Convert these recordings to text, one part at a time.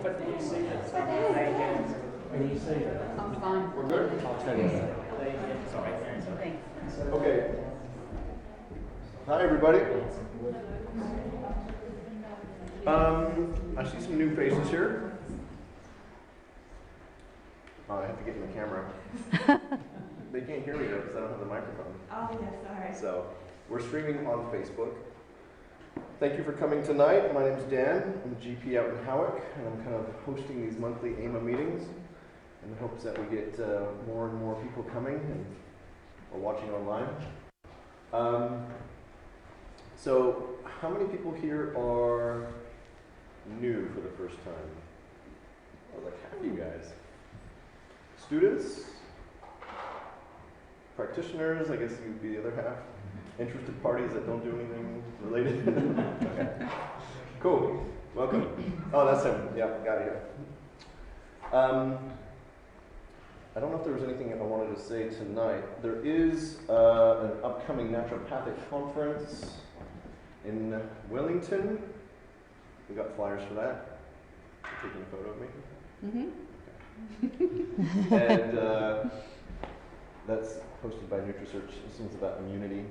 But did you see that? When you see that? I'm fine. We're good? I'll tell you. Sorry. Okay. Hi, everybody. I see some new faces here. Oh, I have to get in the camera. They can't hear me though because I don't have the microphone. Oh, yes, sorry. So, we're streaming on Facebook. Thank you for coming tonight. My name is Dan. I'm a GP out in Howick, and I'm kind of hosting these monthly AIMA meetings in the hopes that we get more and more people coming and or watching online. So, how many people here are new for the first time? Oh, like half you guys. Students? Practitioners, I guess you would be the other half. Interested parties that don't do anything related? Okay. Cool. Welcome. Oh, that's him. Yeah, got it here. I don't know if there was anything I wanted to say tonight. There is an upcoming naturopathic conference in Wellington. We got flyers for that. You're taking a photo of me? Mm-hmm. Okay. And that's hosted by NutriSearch. This one's about immunity.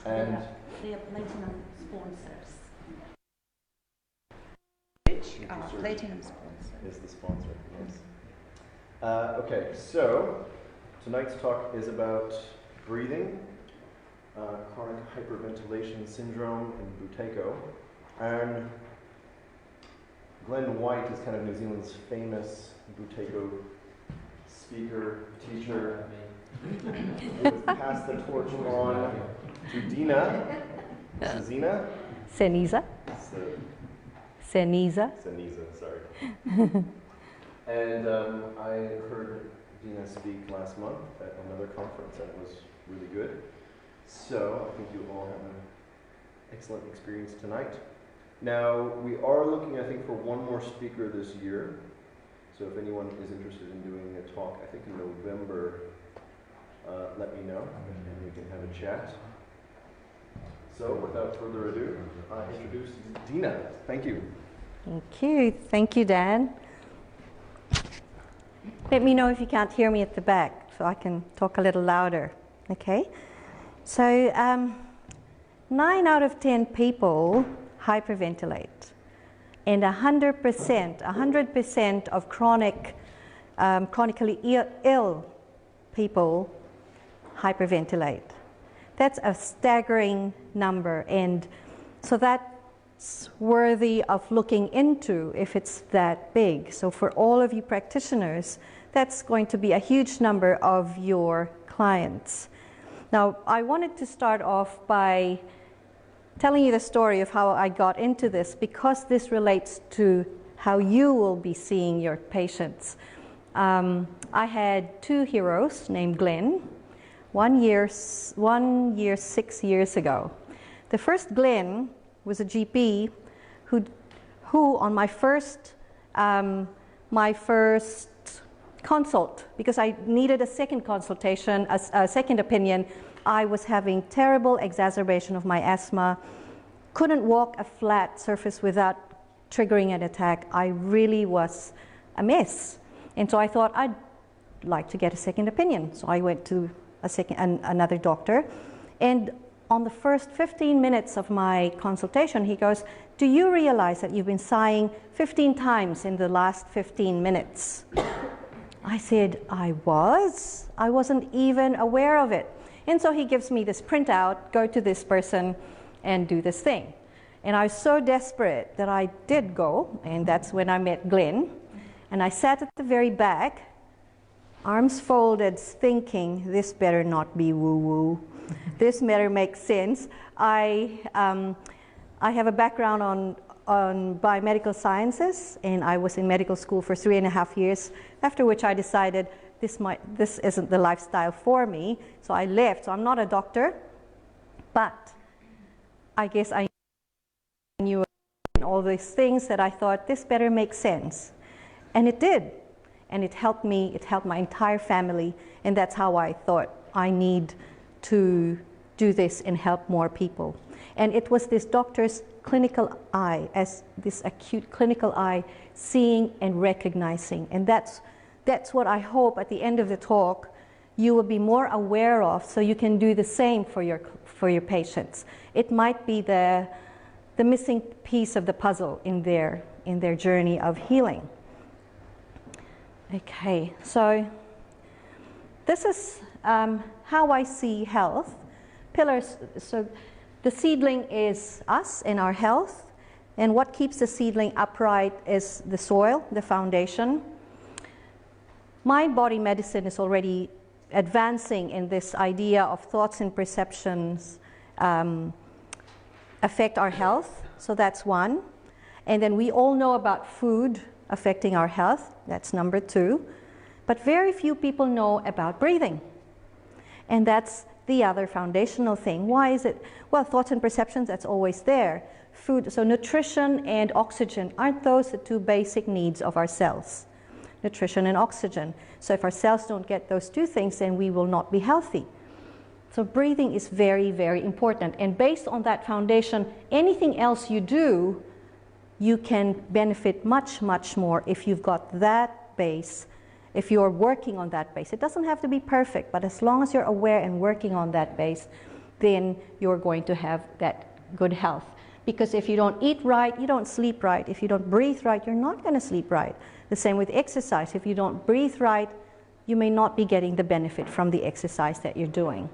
And they are platinum sponsors. Platinum sponsor. Is the sponsor, yes. Okay, so tonight's talk is about breathing, chronic hyperventilation syndrome, and Buteyko. And Glenn White is kind of New Zealand's famous Buteyko speaker, teacher. He would pass the torch on to Dina Ceniza. Ceniza. Ceniza. Ceniza, sorry. And I heard Dina speak last month at another conference, and it was really good. So I think you all have an excellent experience tonight. Now, we are looking, I think, for one more speaker this year. So if anyone is interested in doing a talk, I think in November, let me know, and we can have a chat. So without further ado, I introduce Dina. Thank you. Thank you. Thank you, Dan. Let me know if you can't hear me at the back so I can talk a little louder. Okay? So 9 out of 10 people hyperventilate, and 100% of chronically ill people hyperventilate. That's a staggering number, and so that's worthy of looking into if it's that big. So for all of you practitioners, that's going to be a huge number of your clients. Now, I wanted to start off by telling you the story of how I got into this, because this relates to how you will be seeing your patients. I had 2 heroes named Glenn, one year 6 years ago. The first Glenn was a GP who on my first consult, because I needed a second consultation, a second opinion. I was having terrible exacerbation of my asthma, couldn't walk a flat surface without triggering an attack. I really was a mess. And so I thought I'd like to get a second opinion. So I went to another doctor, and on the first 15 minutes of my consultation, he goes, "Do you realize that you've been sighing 15 times in the last 15 minutes? I said, I wasn't even aware of it. And so he gives me this printout, go to this person and do this thing. And I was so desperate that I did go, and that's when I met Glenn. And I sat at the very back, arms folded, thinking, this better not be woo-woo. This better make sense. I have a background on biomedical sciences, and I was in medical school for 3.5 years, after which I decided this isn't the lifestyle for me, so I left. So I'm not a doctor, but I guess I knew all these things that I thought this better make sense. And it did, and it helped me, it helped my entire family, and that's how I thought I need to do this and help more people. And it was this doctor's clinical eye, as this acute clinical eye, seeing and recognizing. And that's what I hope at the end of the talk you will be more aware of, so you can do the same for your patients. It might be the missing piece of the puzzle in their journey of healing. Okay, so this is how I see health. Pillars, so the seedling is us and our health, and what keeps the seedling upright is the soil, the foundation. Mind body medicine is already advancing in this idea of thoughts and perceptions affect our health, so that's one. And then we all know about food affecting our health, that's number 2. But very few people know about breathing. And that's the other foundational thing. Why is it? Well, thoughts and perceptions, that's always there. Food, so nutrition and oxygen, aren't those the 2 basic needs of our cells? Nutrition and oxygen. So if our cells don't get those 2 things, then we will not be healthy. So breathing is very, very important. And based on that foundation, anything else you do, you can benefit much, much more if you've got that base, if you're working on that base. It doesn't have to be perfect, but as long as you're aware and working on that base, then you're going to have that good health. Because if you don't eat right, you don't sleep right. If you don't breathe right, you're not going to sleep right. The same with exercise. If you don't breathe right, you may not be getting the benefit from the exercise that you're doing.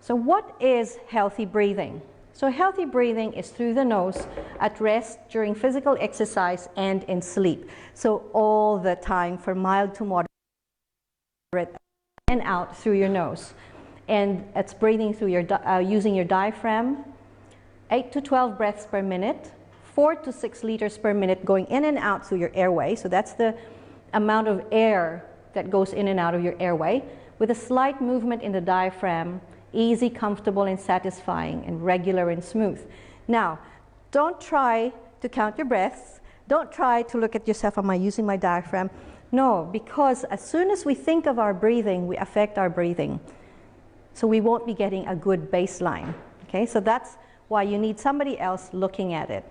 So what is healthy breathing? So healthy breathing is through the nose, at rest, during physical exercise, and in sleep. So all the time, for mild to moderate, and out through your nose. And it's breathing through your using your diaphragm, 8 to 12 breaths per minute, 4 to 6 liters per minute going in and out through your airway. So that's the amount of air that goes in and out of your airway, with a slight movement in the diaphragm, easy, comfortable, and satisfying, and regular and smooth. Now, don't try to count your breaths. Don't try to look at yourself, am I using my diaphragm? No, because as soon as we think of our breathing, we affect our breathing. So we won't be getting a good baseline. Okay, so that's why you need somebody else looking at it.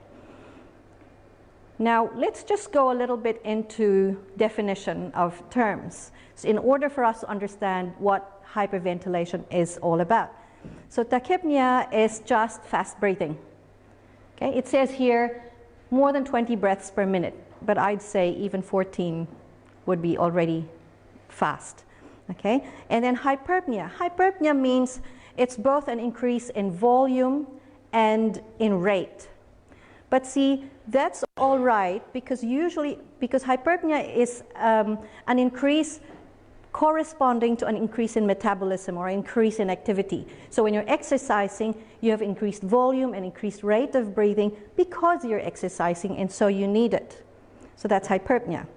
Now, let's just go a little bit into definition of terms, so in order for us to understand what hyperventilation is all about. So tachypnea is just fast breathing. Okay, it says here more than 20 breaths per minute, but I'd say even 14 would be already fast. Okay, and then hyperpnea. Hyperpnea means it's both an increase in volume and in rate. But see, that's all right, because hyperpnea is an increase corresponding to an increase in metabolism or increase in activity. So when you're exercising, you have increased volume and increased rate of breathing because you're exercising, and so you need it. So that's hyperpnea.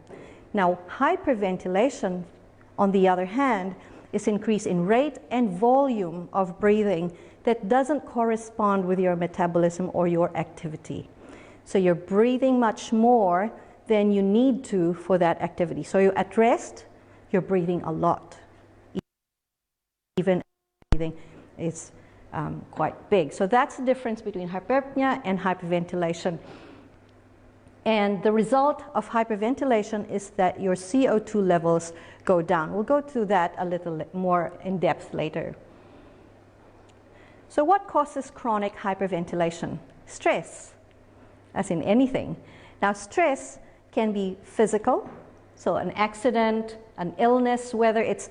Now, hyperventilation, on the other hand, is increase in rate and volume of breathing that doesn't correspond with your metabolism or your activity. So you're breathing much more than you need to for that activity. So you're at rest, you're breathing a lot. Even breathing is quite big. So that's the difference between hyperpnea and hyperventilation. And the result of hyperventilation is that your CO2 levels go down. We'll go through that a little more in depth later. So what causes chronic hyperventilation? Stress, as in anything. Now, stress can be physical, so an accident, an illness, whether it's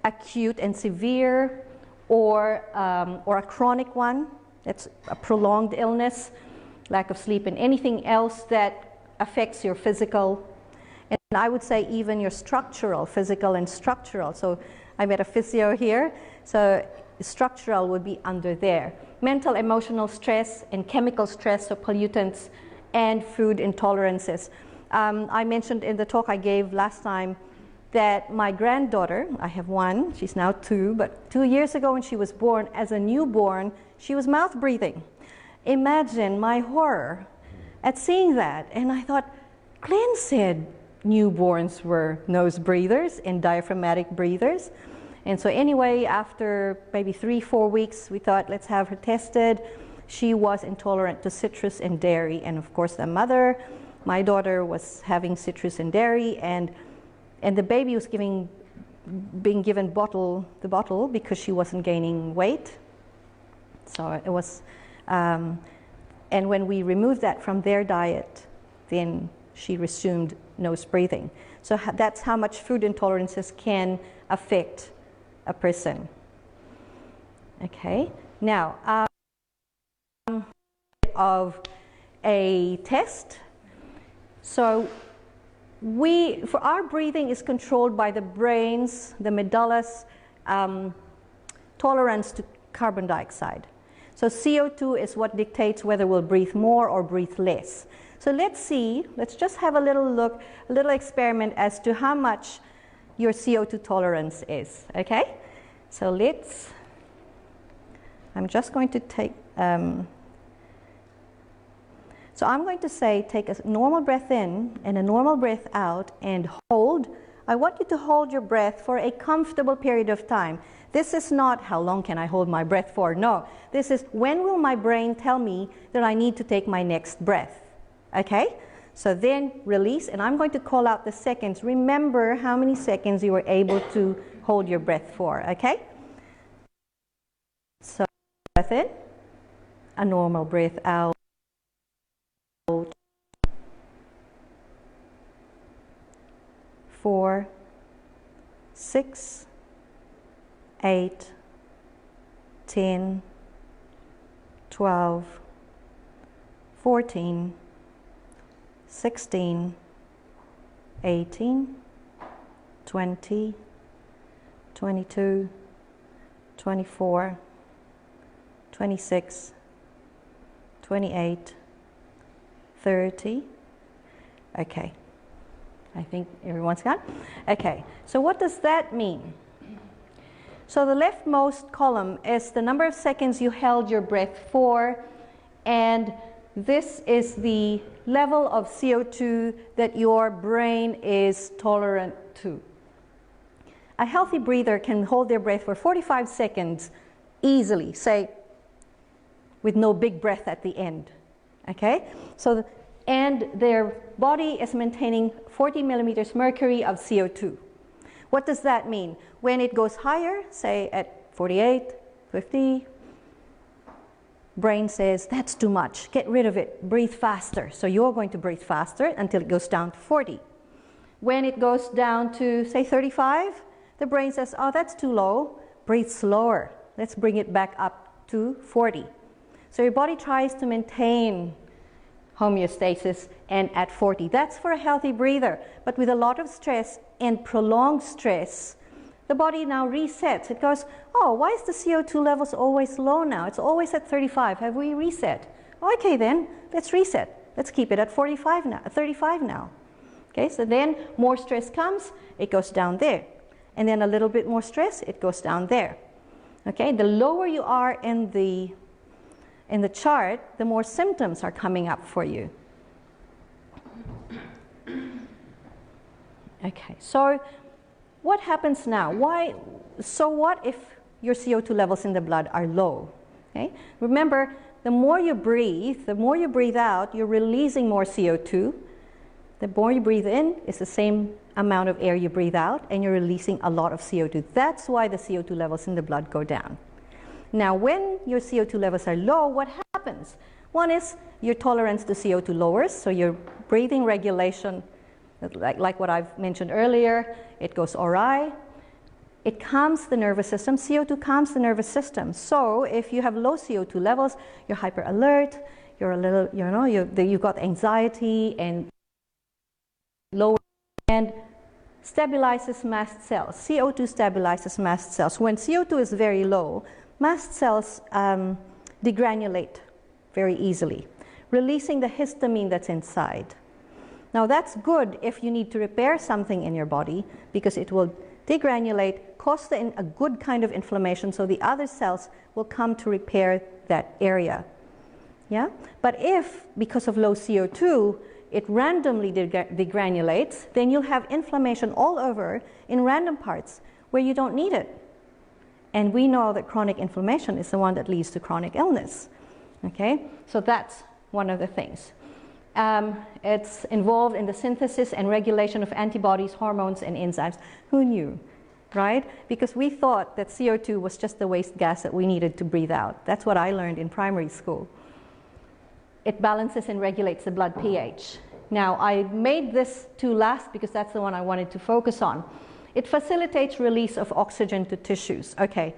acute and severe or a chronic one, that's a prolonged illness, lack of sleep, and anything else that affects your physical, and I would say even your structural, physical and structural. So I met a physio here, so structural would be under there. Mental, emotional stress and chemical stress, so pollutants and food intolerances. I mentioned in the talk I gave last time that my granddaughter, I have one, she's now 2, but 2 years ago when she was born, as a newborn, she was mouth breathing. Imagine my horror at seeing that. And I thought, Glenn said newborns were nose breathers and diaphragmatic breathers. And so anyway, after maybe 3-4 weeks, we thought, let's have her tested. She was intolerant to citrus and dairy. And of course, the mother, my daughter, was having citrus and dairy, and the baby was being given the bottle because she wasn't gaining weight. So it was, and when we removed that from their diet, then she resumed nose breathing. So that's how much food intolerances can affect a person. Okay, now of a test. So for our breathing is controlled by the brain's, the medulla's tolerance to carbon dioxide. So CO2 is what dictates whether we'll breathe more or breathe less. So let's just have a little experiment as to how much your CO2 tolerance is, okay? So I'm just going to take, so I'm going to say take a normal breath in and a normal breath out and hold. I want you to hold your breath for a comfortable period of time. This is not how long can I hold my breath for, no. This is when will my brain tell me that I need to take my next breath, okay? So then release, and I'm going to call out the seconds. Remember how many seconds you were able to hold your breath for, okay? So breath in, a normal breath out. 4, 6, 8, 10, 12, 14, 16, 18, 20, 22, 24, 26, 28, 30. Okay, I think everyone's got. Okay, so what does that mean? So the leftmost column is the number of seconds you held your breath for, and this is the level of CO2 that your brain is tolerant to. A healthy breather can hold their breath for 45 seconds easily, say, with no big breath at the end. Okay? So, and their body is maintaining 40 millimeters mercury of CO2. What does that mean? When it goes higher, say at 48, 50, brain says, that's too much, get rid of it, breathe faster. So you're going to breathe faster until it goes down to 40. When it goes down to, say, 35, the brain says, oh, that's too low, breathe slower. Let's bring it back up to 40. So your body tries to maintain homeostasis and at 40. That's for a healthy breather. But with a lot of stress and prolonged stress, the body now resets. It goes, oh, why is the CO2 levels always low now? It's always at 35. Have we reset? Okay then, let's reset. Let's keep it at 45 now, 35 now. Okay, so then more stress comes, it goes down there. And then a little bit more stress, it goes down there. Okay, the lower you are in the chart, the more symptoms are coming up for you. Okay, so what happens now? So what if your CO2 levels in the blood are low? Okay, remember, the more you breathe out, you're releasing more CO2. The more you breathe in, it's the same amount of air you breathe out, and you're releasing a lot of CO2. That's why the CO2 levels in the blood go down. Now, when your CO2 levels are low, what happens? One is your tolerance to CO2 lowers, so your breathing regulation, like what I've mentioned earlier, it goes awry. It calms the nervous system. CO2 calms the nervous system. So if you have low CO2 levels, you're hyper alert, you're a little, you've got anxiety and lower, and stabilizes mast cells. CO2 stabilizes mast cells. When CO2 is very low, mast cells degranulate very easily, releasing the histamine that's inside. Now that's good if you need to repair something in your body, because it will degranulate, cause a good kind of inflammation, so the other cells will come to repair that area. Yeah? But if, because of low CO2, it randomly degranulates, then you'll have inflammation all over in random parts where you don't need it. And we know that chronic inflammation is the one that leads to chronic illness. Okay, so that's one of the things. It's involved in the synthesis and regulation of antibodies, hormones, and enzymes. Who knew, right? Because we thought that CO2 was just the waste gas that we needed to breathe out. That's what I learned in primary school. It balances and regulates the blood pH. Now, I made this two last because that's the one I wanted to focus on. It facilitates release of oxygen to tissues. Okay.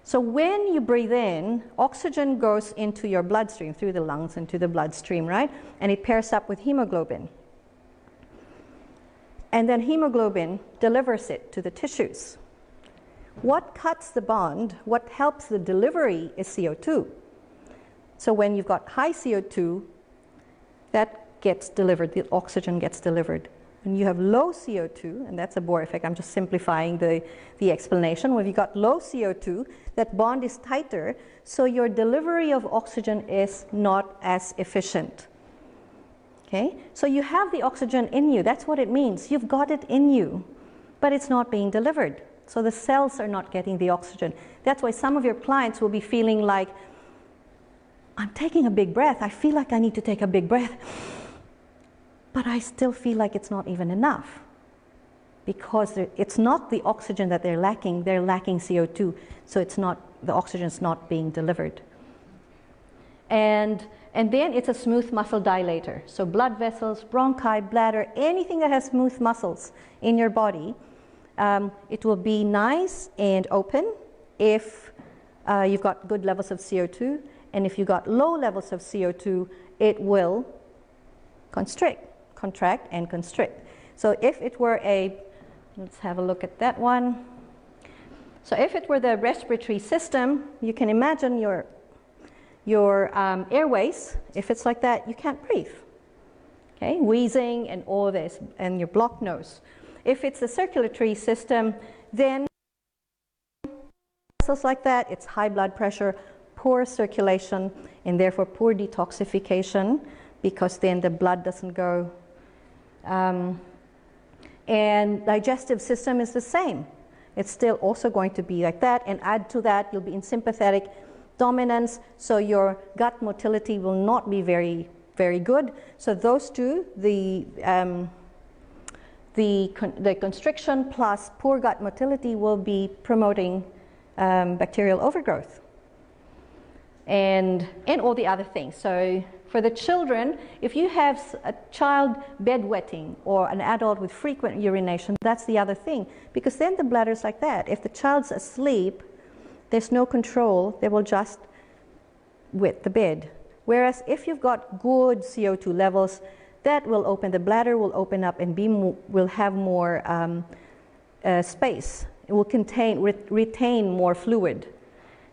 So when you breathe in, oxygen goes into your bloodstream, through the lungs into the bloodstream, right? And it pairs up with hemoglobin. And then hemoglobin delivers it to the tissues. What cuts the bond, what helps the delivery is CO2. So when you've got high CO2, that gets delivered, the oxygen gets delivered. When you have low CO2, and that's a Bohr effect, I'm just simplifying the explanation. When you've got low CO2, that bond is tighter, so your delivery of oxygen is not as efficient. Okay? So you have the oxygen in you, that's what it means. You've got it in you, but it's not being delivered. So the cells are not getting the oxygen. That's why some of your clients will be feeling like, I'm taking a big breath, I feel like I need to take a big breath, but I still feel like it's not even enough, because it's not the oxygen that they're lacking CO2, so it's not, the oxygen's not being delivered. And then it's a smooth muscle dilator. So blood vessels, bronchi, bladder, anything that has smooth muscles in your body, it will be nice and open if you've got good levels of CO2, and if you've got low levels of CO2, it will contract and constrict. So if it were let's have a look at that one. So if it were the respiratory system, you can imagine your airways. If it's like that, you can't breathe. Okay, wheezing and all this, and your blocked nose. If it's the circulatory system, then vessels like that, it's high blood pressure, poor circulation, and therefore poor detoxification, because then the blood doesn't go. And digestive system is the same. It's still also going to be like that, and add to that, you'll be in sympathetic dominance, so your gut motility will not be very, very good. So those two, the constriction plus poor gut motility will be promoting bacterial overgrowth and all the other things. So for the children, if you have a child bedwetting or an adult with frequent urination, that's the other thing, because then the bladder's like that. If the child's asleep, there's no control, they will just wet the bed. Whereas if you've got good CO2 levels, that will open, the bladder will open up and will have more space. It will retain more fluid.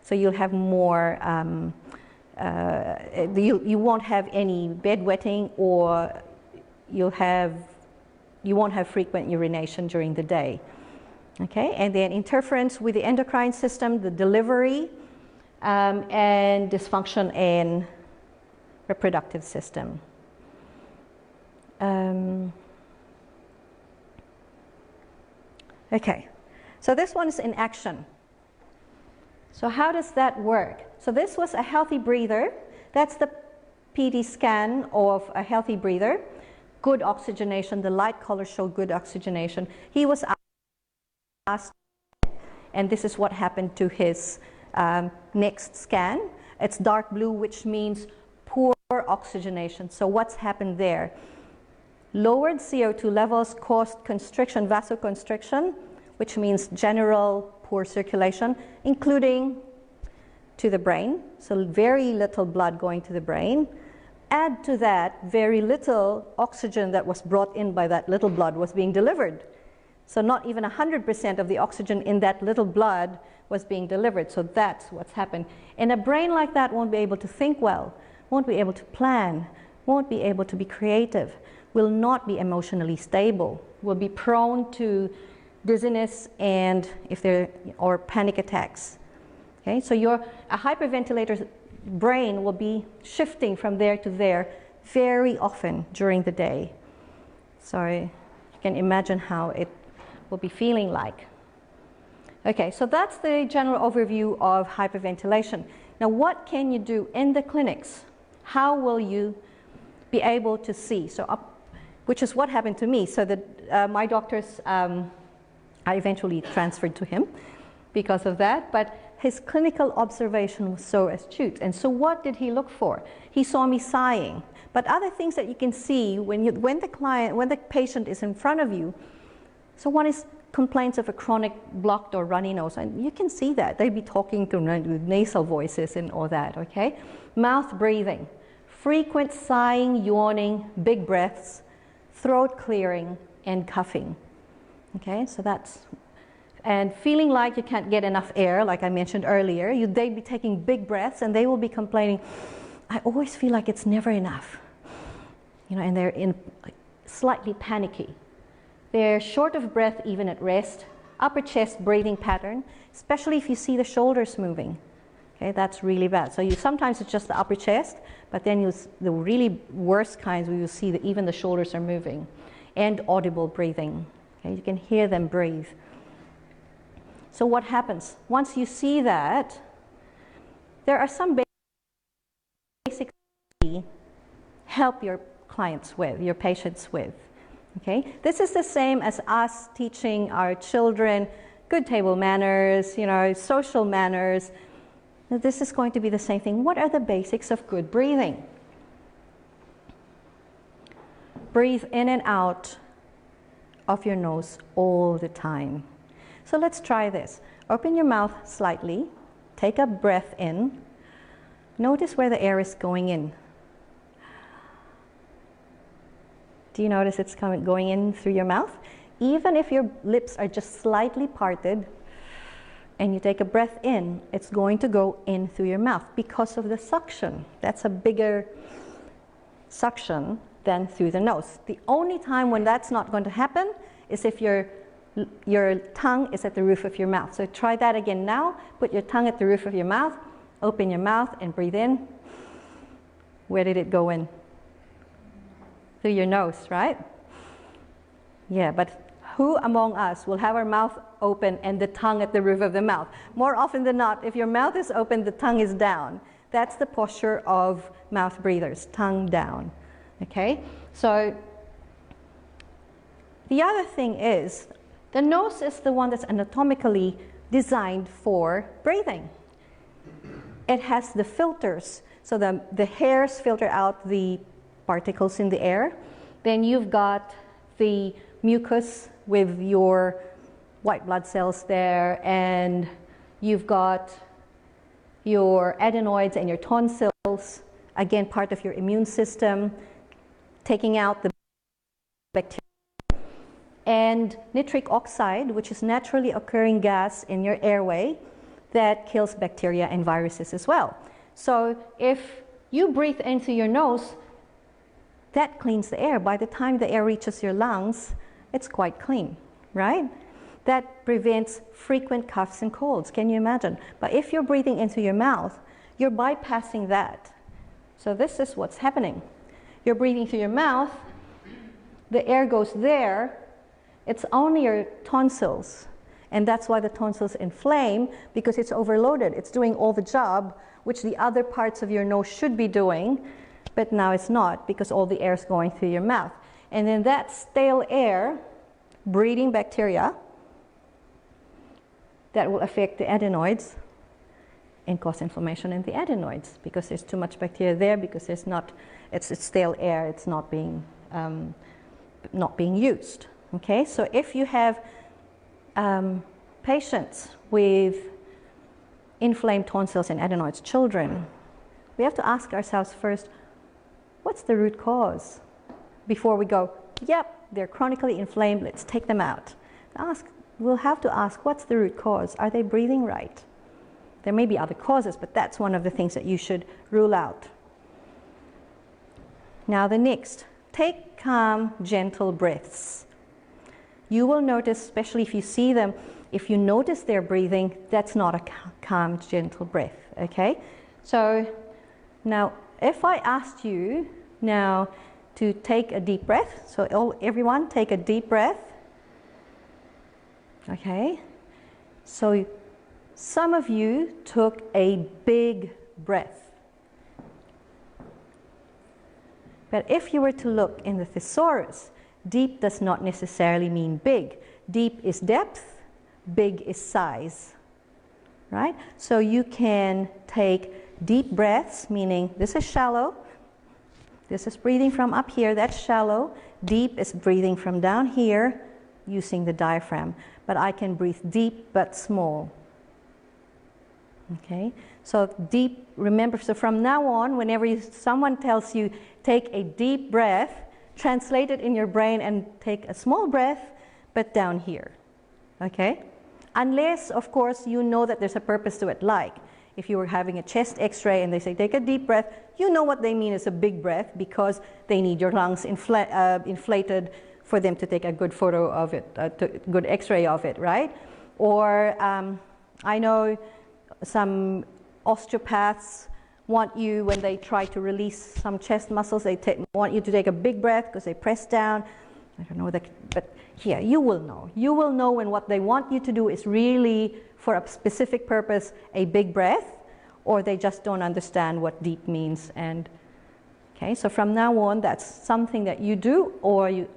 So you'll have more, you won't have any bedwetting, or you won't have frequent urination during the day. Okay, and then interference with the endocrine system, the delivery, and dysfunction in reproductive system. Okay, so this one is in action. So how does that work? So this was a healthy breather. That's the PD scan of a healthy breather. Good oxygenation, the light colors show good oxygenation. He was asked, and this is what happened to his next scan. It's dark blue, which means poor oxygenation. So what's happened there? Lowered CO2 levels caused constriction, vasoconstriction, which means general poor circulation, including to the brain. So very little blood going to the brain. Add to that, very little oxygen that was brought in by that little blood was being delivered. So not even 100% of the oxygen in that little blood was being delivered. So that's what's happened. And a brain like that won't be able to think well, won't be able to plan, won't be able to be creative, will not be emotionally stable, will be prone to dizziness and or panic attacks. Okay, so a hyperventilator's brain will be shifting from there to there very often during the day. So you can imagine how it will be feeling like. Okay, so that's the general overview of hyperventilation. Now, what can you do in the clinics? How will you be able to see? So, which is what happened to me. So that my doctors, I eventually transferred to him because of that. But his clinical observation was so astute. And so, what did he look for? He saw me sighing. But other things that you can see when the patient is in front of you. So, one is complaints of a chronic blocked or runny nose, and you can see that they'd be talking to nasal voices and all that. Okay, mouth breathing, frequent sighing, yawning, big breaths, throat clearing, and coughing. Okay, so that's, and feeling like you can't get enough air, like I mentioned earlier. They'd be taking big breaths, and they will be complaining, I always feel like it's never enough. You know, and they're slightly panicky. They're short of breath even at rest, upper chest breathing pattern, especially if you see the shoulders moving. Okay, that's really bad. So sometimes it's just the upper chest, but then the really worst kinds where you see that even the shoulders are moving, and audible breathing. Okay, you can hear them breathe. So what happens? Once you see that, there are some basic help your clients with, your patients with. Okay, this is the same as us teaching our children good table manners, you know, social manners. This is going to be the same thing. What are the basics of good breathing? Breathe in and out of your nose all the time. So let's try this. Open your mouth slightly, take a breath in. Notice where the air is going in. Do you notice it's going in through your mouth? Even if your lips are just slightly parted and you take a breath in, it's going to go in through your mouth because of the suction. That's a bigger suction than through the nose. The only time when that's not going to happen is if your tongue is at the roof of your mouth. So try that again now. Put your tongue at the roof of your mouth, open your mouth and breathe in. Where did it go in? Through your nose, right? Yeah, but who among us will have our mouth open and the tongue at the roof of the mouth? More often than not, if your mouth is open, the tongue is down. That's the posture of mouth breathers, tongue down. Okay? So the other thing is, the nose is the one that's anatomically designed for breathing. It has the filters, so the hairs filter out the particles in the air. Then you've got the mucus with your white blood cells there, and you've got your adenoids and your tonsils, again part of your immune system, taking out the bacteria. And nitric oxide, which is naturally occurring gas in your airway that kills bacteria and viruses as well. So if you breathe into your nose, that cleans the air. By the time the air reaches your lungs, it's quite clean, right? That prevents frequent coughs and colds. Can you imagine? But if you're breathing into your mouth, you're bypassing that. So this is what's happening. You're breathing through your mouth, the air goes there, it's only your tonsils. And that's why the tonsils inflame, because it's overloaded. It's doing all the job, which the other parts of your nose should be doing. But now it's not, because all the air is going through your mouth. And then that stale air, breeding bacteria, that will affect the adenoids and cause inflammation in the adenoids, because there's too much bacteria there, because there's not, it's stale air, it's not being used. Okay, so if you have patients with inflamed tonsils and adenoids, children, we have to ask ourselves first, what's the root cause? Before we go, yep, they're chronically inflamed, let's take them out. We'll have to ask, what's the root cause? Are they breathing right? There may be other causes, but that's one of the things that you should rule out. Now the next, take calm, gentle breaths. You will notice, especially if you see them, if you notice they're breathing, that's not a calm, gentle breath, okay? So now, if I asked you now to take a deep breath, so everyone take a deep breath, okay? So some of you took a big breath. But if you were to look in the thesaurus, deep does not necessarily mean big. Deep is depth, big is size, right? So you can take deep breaths, meaning this is shallow, this is breathing from up here, that's shallow. Deep is breathing from down here using the diaphragm. But I can breathe deep but small. Okay, so deep, remember, so from now on, whenever someone tells you take a deep breath, translate it in your brain and take a small breath, but down here. Okay? Unless, of course, you know that there's a purpose to it, like if you were having a chest x-ray and they say take a deep breath, you know what they mean is a big breath because they need your lungs inflated for them to take a good photo of it, good x-ray of it, right? Or I know some osteopaths want you, when they try to release some chest muscles, they want you to take a big breath because they press down. I don't know, but here, you will know. You will know when what they want you to do is really, for a specific purpose, a big breath, or they just don't understand what deep means. And okay, so from now on, that's something that you do, or you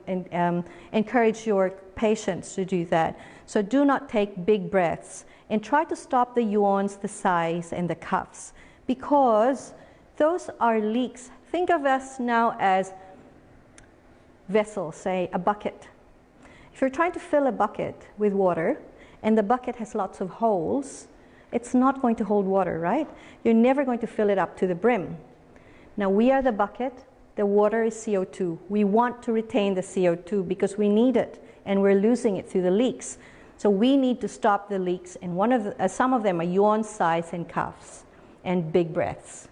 encourage your patients to do that. So do not take big breaths, and try to stop the yawns, the sighs, and the coughs, because those are leaks. Think of us now as vessels, say a bucket. If you're trying to fill a bucket with water, and the bucket has lots of holes, it's not going to hold water, right? You're never going to fill it up to the brim. Now we are the bucket, the water is CO2. We want to retain the CO2 because we need it, and we're losing it through the leaks. So we need to stop the leaks, and some of them are yawns, sighs, and coughs, and big breaths.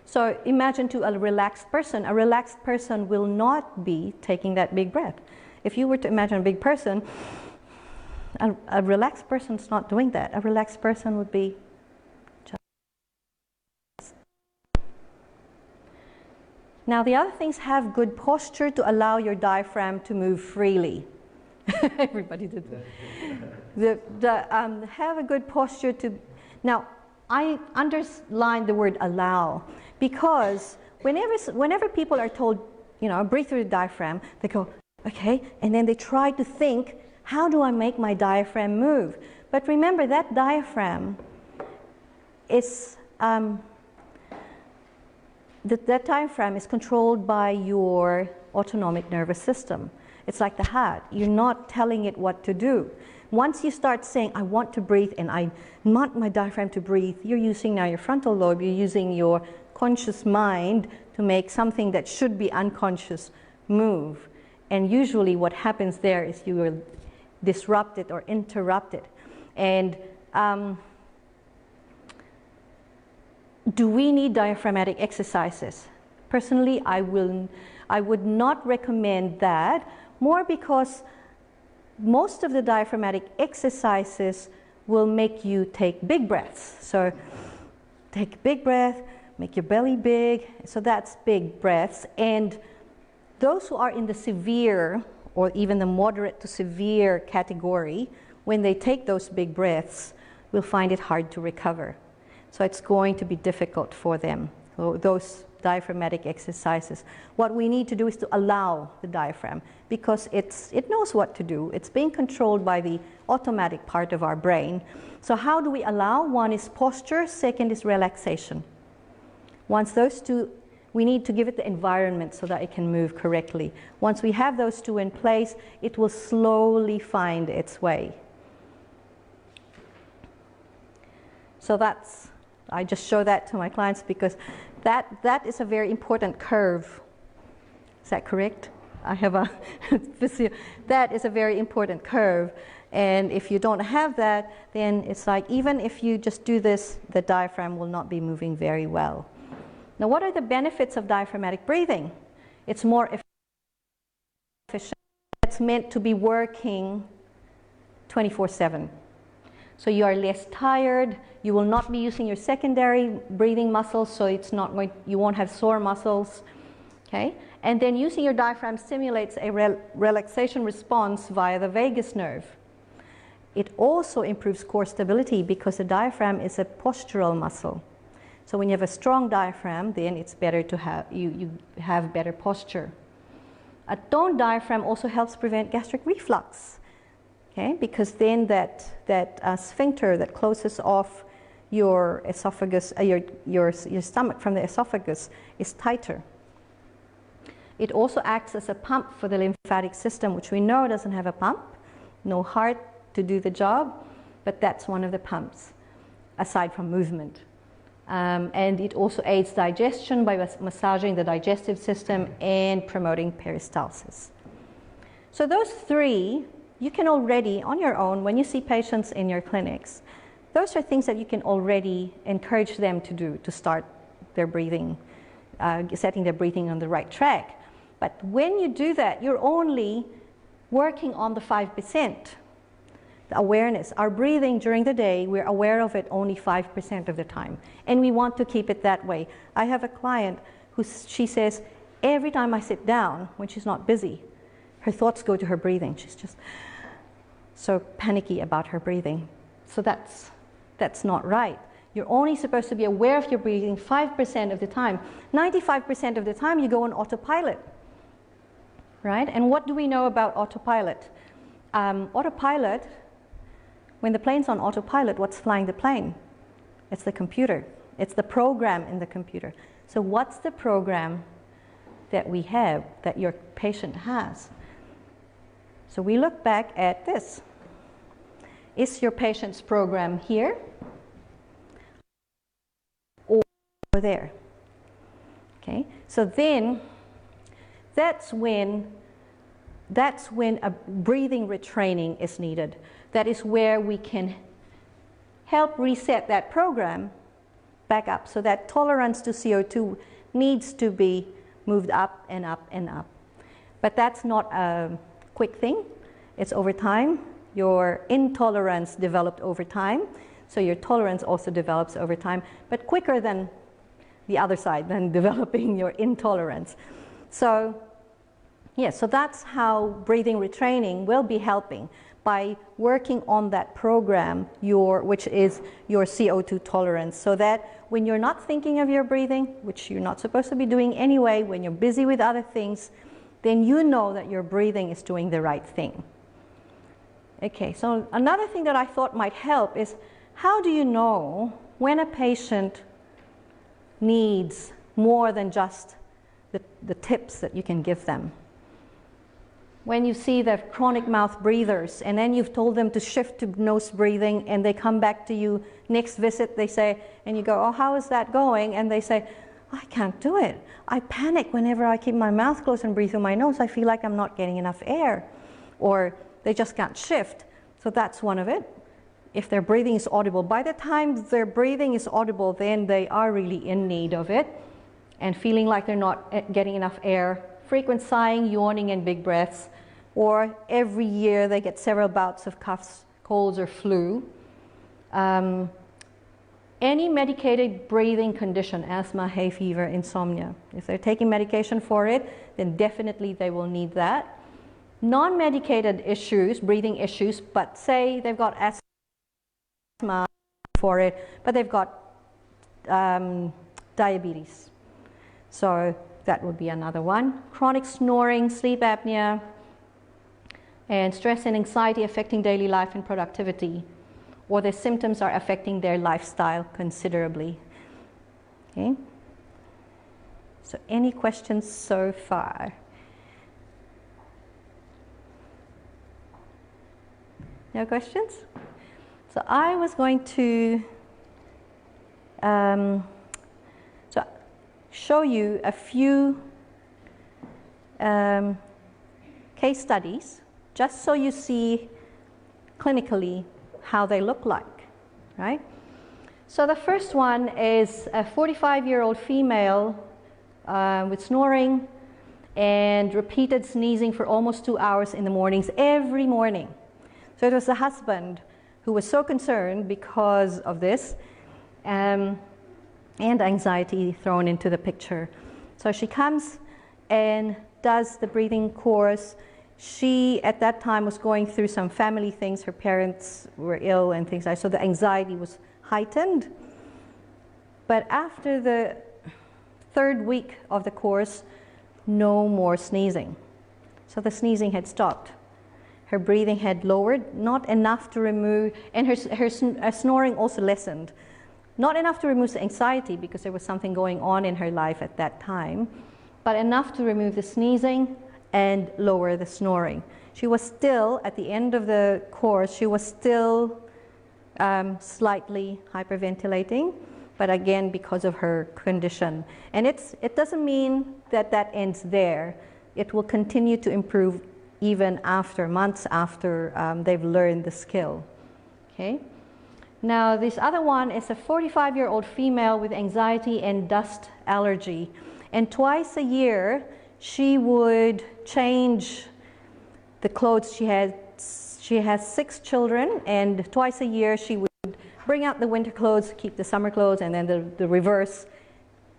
So imagine to a relaxed person will not be taking that big breath. If you were to imagine a big person, a relaxed person's not doing that. A relaxed person would be just... Now the other things, have good posture to allow your diaphragm to move freely. Everybody did that. Have a good posture to... Now, I underline the word allow, because whenever people are told, you know, breathe through the diaphragm, they go, okay, and then they try to think, how do I make my diaphragm move? But remember, that diaphragm is, that diaphragm is controlled by your autonomic nervous system. It's like the heart. You're not telling it what to do. Once you start saying, I want to breathe and I want my diaphragm to breathe, you're using now your frontal lobe, you're using your conscious mind to make something that should be unconscious move. And usually what happens there is you will disrupt it or interrupt it. And do we need diaphragmatic exercises? Personally, I would not recommend that, more because most of the diaphragmatic exercises will make you take big breaths. So take a big breath, make your belly big, so that's big breaths. And those who are in the severe or even the moderate to severe category, when they take those big breaths, will find it hard to recover. So it's going to be difficult for them, so those diaphragmatic exercises. What we need to do is to allow the diaphragm, because it knows what to do. It's being controlled by the automatic part of our brain. So how do we allow? One is posture, second is relaxation. Once those two, we need to give it the environment so that it can move correctly. Once we have those two in place, it will slowly find its way. So that's, I just show that to my clients because that is a very important curve. Is that correct? I have a that is a very important curve, and if you don't have that, then it's like even if you just do this, the diaphragm will not be moving very well. Now, what are the benefits of diaphragmatic breathing? It's more efficient. It's meant to be working 24/7. So you are less tired. You will not be using your secondary breathing muscles, so it's not going, you won't have sore muscles. Okay? And then using your diaphragm stimulates a relaxation response via the vagus nerve. It also improves core stability because the diaphragm is a postural muscle. So when you have a strong diaphragm, then it's better to have, you have better posture. A toned diaphragm also helps prevent gastric reflux, okay? Because then that sphincter that closes off your esophagus, your stomach from the esophagus is tighter. It also acts as a pump for the lymphatic system, which we know doesn't have a pump, no heart to do the job, but that's one of the pumps, aside from movement. And it also aids digestion by massaging the digestive system and promoting peristalsis. So those three, you can already, on your own, when you see patients in your clinics, those are things that you can already encourage them to do to start their breathing, setting their breathing on the right track. But when you do that, you're only working on the 5%. The awareness. Our breathing during the day, we're aware of it only 5% of the time. And we want to keep it that way. I have a client who she says, every time I sit down, when she's not busy, her thoughts go to her breathing. She's just so panicky about her breathing. So that's not right. You're only supposed to be aware of your breathing 5% of the time. 95% of the time you go on autopilot, right? And what do we know about autopilot? Autopilot, when the plane's on autopilot, what's flying the plane? It's the computer. It's the program in the computer. So what's the program that we have, that your patient has? So we look back at this. Is your patient's program here or there? Okay, so then that's when a breathing retraining is needed. That is where we can help reset that program back up. So that tolerance to CO2 needs to be moved up and up and up. But that's not a quick thing. It's over time. Your intolerance developed over time. So your tolerance also develops over time, but quicker than the other side, than developing your intolerance. So yeah, so that's how breathing retraining will be helping, by working on that program, which is your CO2 tolerance, so that when you're not thinking of your breathing, which you're not supposed to be doing anyway, when you're busy with other things, then you know that your breathing is doing the right thing. Okay, so another thing that I thought might help is, how do you know when a patient needs more than just the tips that you can give them? When you see the chronic mouth breathers and then you've told them to shift to nose breathing and they come back to you next visit, they say, and you go, oh, how is that going? And they say, I can't do it. I panic whenever I keep my mouth closed and breathe through my nose. I feel like I'm not getting enough air. Or they just can't shift. So that's one of it. If their breathing is audible, by the time their breathing is audible, then they are really in need of it and feeling like they're not getting enough air. Frequent sighing, yawning, and big breaths. Or every year they get several bouts of coughs, colds, or flu. Any medicated breathing condition, asthma, hay fever, insomnia, if they're taking medication for it, then definitely they will need that. Non-medicated issues, breathing issues, but say they've got asthma for it, but they've got diabetes. So that would be another one. Chronic snoring, sleep apnea, and stress and anxiety affecting daily life and productivity, or their symptoms are affecting their lifestyle considerably. Okay. So any questions so far? No questions? So I was going to show you a few case studies, just so you see clinically how they look like, right? So the first one is a 45-year-old female with snoring and repeated sneezing for almost 2 hours in the mornings, every morning. So it was the husband who was so concerned because of this, and anxiety thrown into the picture. So she comes and does the breathing course, She, at that time, was going through some family things. Her parents were ill and things like that, so the anxiety was heightened. But after the 3rd week of the course, no more sneezing. So the sneezing had stopped. Her breathing had lowered, not enough to remove, and her snoring also lessened. Not enough to remove the anxiety because there was something going on in her life at that time, but enough to remove the sneezing and lower the snoring. She was still, at the end of the course, she was still slightly hyperventilating, but again because of her condition. And it doesn't mean that that ends there. It will continue to improve even after, months after they've learned the skill. Okay. Now this other one is a 45-year-old female with anxiety and dust allergy. And twice a year she would change the clothes. She has 6 children, and twice a year she would bring out the winter clothes, keep the summer clothes, and then the reverse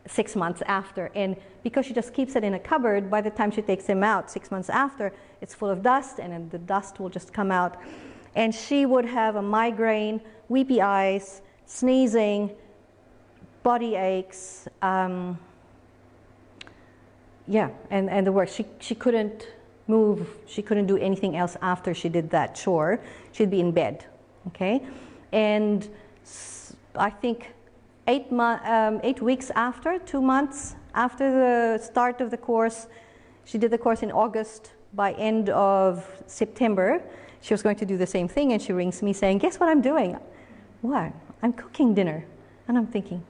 6 months after. And because she just keeps it in a cupboard, by the time she takes them out 6 months after, it's full of dust, and then the dust will just come out. And she would have a migraine, weepy eyes, sneezing, body aches, yeah, and the worst. She couldn't move, she couldn't do anything else after she did that chore. She'd be in bed, okay? And I think 8 weeks after, 2 months after the start of the course, she did the course in August. By end of September, she was going to do the same thing, and she rings me saying, guess what I'm doing? What? I'm cooking dinner. And I'm thinking,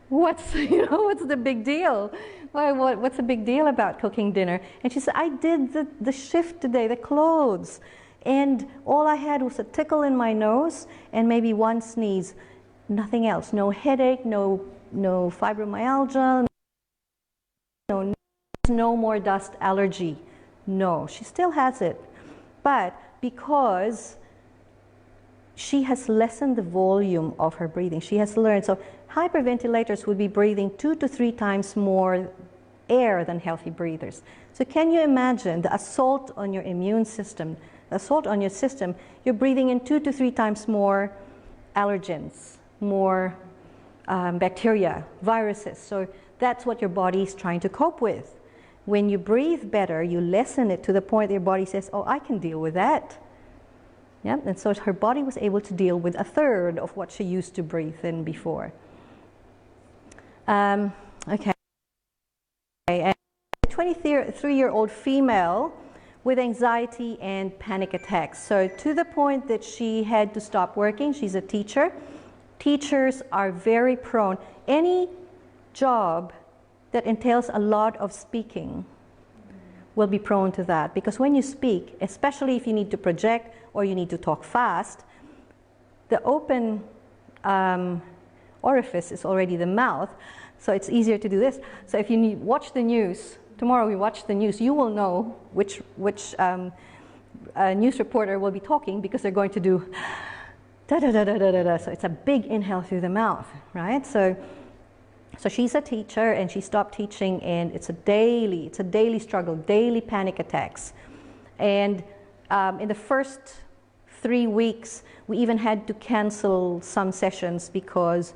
what's the big deal? What's the big deal about cooking dinner? And she said, I did the shift today, the clothes, and all I had was a tickle in my nose and maybe 1 sneeze. Nothing else. No headache, no fibromyalgia, no more dust allergy. No, she still has it. But because she has lessened the volume of her breathing, she has learned. So hyperventilators would be breathing 2 to 3 times more air than healthy breathers. So can you imagine the assault on your immune system, the assault on your system? You're breathing in 2 to 3 times more allergens, more bacteria, viruses. So that's what your body is trying to cope with. When you breathe better, you lessen it to the point that your body says, oh, I can deal with that. Yeah? And so her body was able to deal with 1/3 of what she used to breathe in before. Okay. And a 23-year-old female with anxiety and panic attacks. So to the point that she had to stop working. She's a teacher. Teachers are very prone. Any job that entails a lot of speaking will be prone to that, because when you speak, especially if you need to project or you need to talk fast, the open orifice is already the mouth, so it's easier to do this. So if you watch the news, tomorrow we watch the news, you will know which news reporter will be talking, because they're going to do da-da-da-da-da-da. So it's a big inhale through the mouth, right? So she's a teacher, and she stopped teaching, and it's a daily struggle, daily panic attacks. And in the first 3 weeks, we even had to cancel some sessions because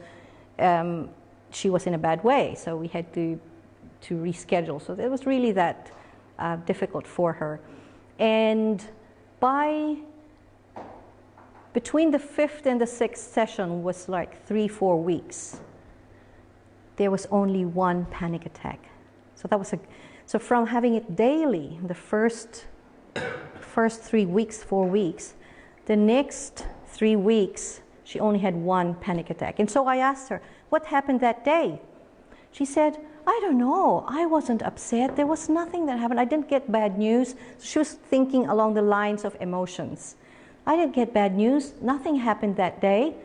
she was in a bad way. So we had to reschedule. So it was really that difficult for her. And between the 5th and the 6th session was like 3-4 weeks. There was only 1 panic attack. So that was so from having it daily, the first 3 weeks, 4 weeks, the next 3 weeks, she only had 1 panic attack. And so I asked her, what happened that day? She said, I don't know. I wasn't upset. There was nothing that happened. I didn't get bad news. So she was thinking along the lines of emotions. I didn't get bad news. Nothing happened that day.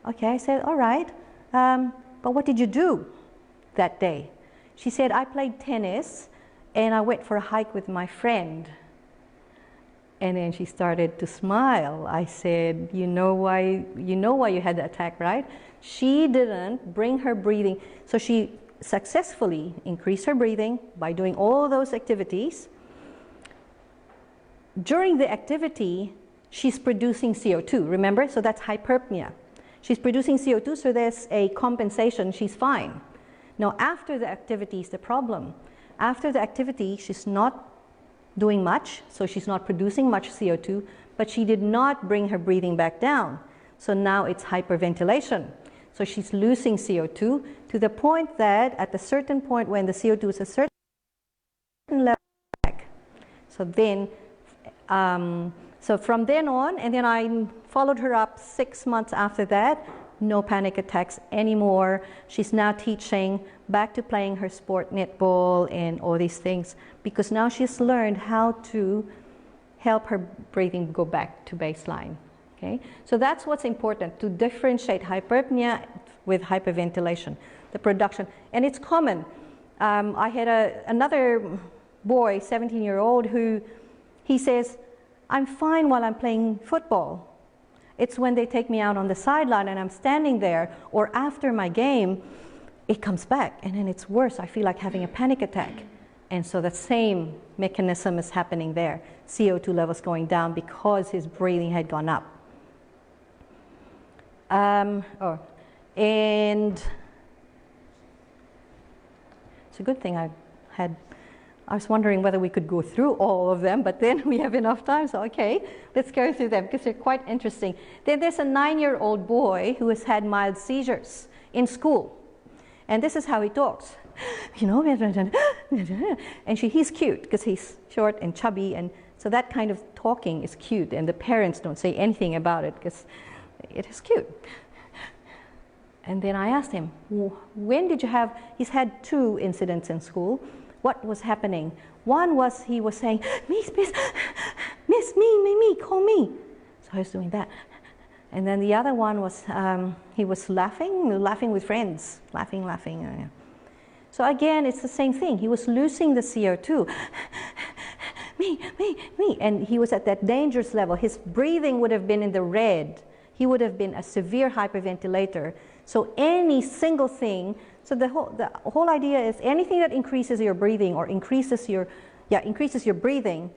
Okay, I said, all right. But what did you do that day? She said, I played tennis and I went for a hike with my friend. And then she started to smile. I said, you know why you had the attack, right? She didn't bring her breathing. So she successfully increased her breathing by doing all those activities. during the activity, she's producing CO2, remember? So that's hyperpnea. She's producing CO2, so there's a compensation, she's fine. Now, after the activity is the problem. After the activity, she's not doing much, so she's not producing much CO2, but she did not bring her breathing back down. So now it's hyperventilation. So she's losing CO2 to the point that at a certain point when the CO2 is a certain level back. So then, so from then on, and then I followed her up 6 months after that, no panic attacks anymore. She's now teaching, back to playing her sport, netball and all these things, because now she's learned how to help her breathing go back to baseline. Okay? So that's what's important, to differentiate hyperpnea with hyperventilation, the production. And it's common. I had another boy, 17-year-old, who he says, I'm fine while I'm playing football. It's when they take me out on the sideline and I'm standing there, or after my game, it comes back and then it's worse. I feel like having a panic attack. And so the same mechanism is happening there. CO2 levels going down because his breathing had gone up. And it's a good thing I was wondering whether we could go through all of them, but then we have enough time, so okay, let's go through them because they're quite interesting. Then there's a 9-year-old boy who has had mild seizures in school. And this is how he talks. You know, and he's cute because he's short and chubby, and so that kind of talking is cute, and the parents don't say anything about it because it is cute. And then I asked him, when did you have, he's had 2 incidents in school. What was happening? One was he was saying, miss, me, call me. So I was doing that. And then the other one was, he was laughing with friends, laughing. So again, it's the same thing. He was losing the CO2. me. And he was at that dangerous level. His breathing would have been in the red. He would have been a severe hyperventilator. So any single thing, so the whole idea is anything that increases your breathing or increases your breathing,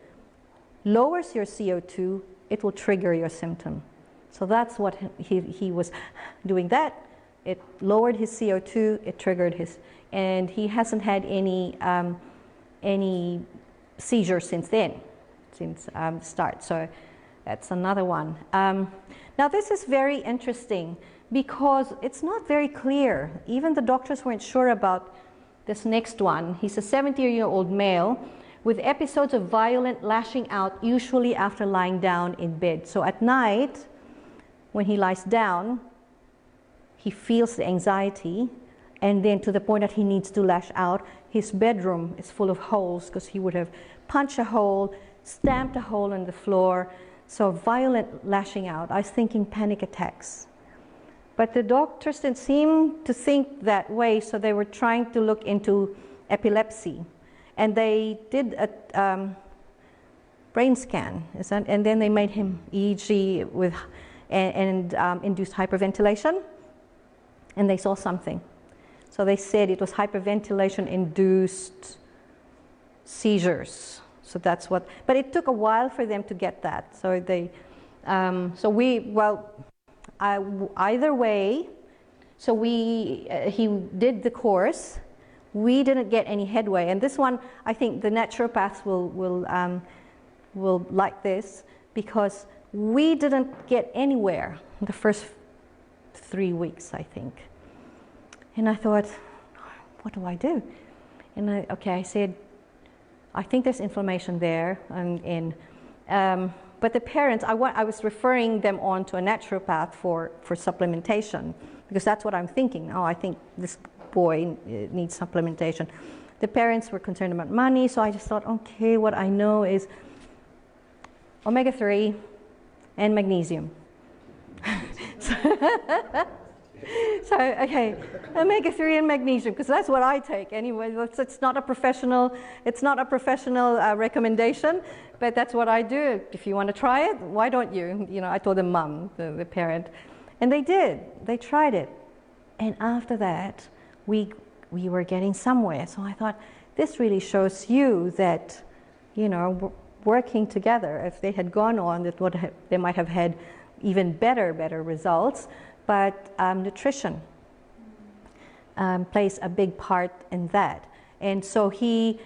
lowers your CO2, it will trigger your symptom. So that's what he was doing that. It lowered his CO2, it triggered his, and he hasn't had any seizures since then, since start. So that's another one. Now this is very interesting because it's not very clear. Even the doctors weren't sure about this next one. He's a 70-year-old male with episodes of violent lashing out, usually after lying down in bed. So at night, when he lies down, he feels the anxiety, and then to the point that he needs to lash out. His bedroom is full of holes because he would have punched a hole, stamped a hole in the floor. So violent lashing out. I was thinking panic attacks. But the doctors didn't seem to think that way, so they were trying to look into epilepsy. And they did a brain scan, and then they made him EEG with induced hyperventilation, and they saw something. So they said it was hyperventilation-induced seizures. So that's what, but it took a while for them to get that. So they, either way, so he did the course. We didn't get any headway, and this one, I think the naturopaths will like this because we didn't get anywhere the first 3 weeks, I think. And I thought, what do I do? And I said, I think there's inflammation there, but the parents, I was referring them on to a naturopath for supplementation, because that's what I'm thinking. Oh, I think this boy needs supplementation. The parents were concerned about money, so I just thought, okay, what I know is omega-3 and magnesium. So, okay, omega-3 and magnesium, because that's what I take anyway. It's not a professional recommendation, but that's what I do. If you want to try it, why don't you? You know, I told the mum, the parent, and they did. They tried it, and after that, we were getting somewhere. So I thought, this really shows you that, you know, working together. If they had gone on, they might have had even better results. But nutrition plays a big part in that. And so he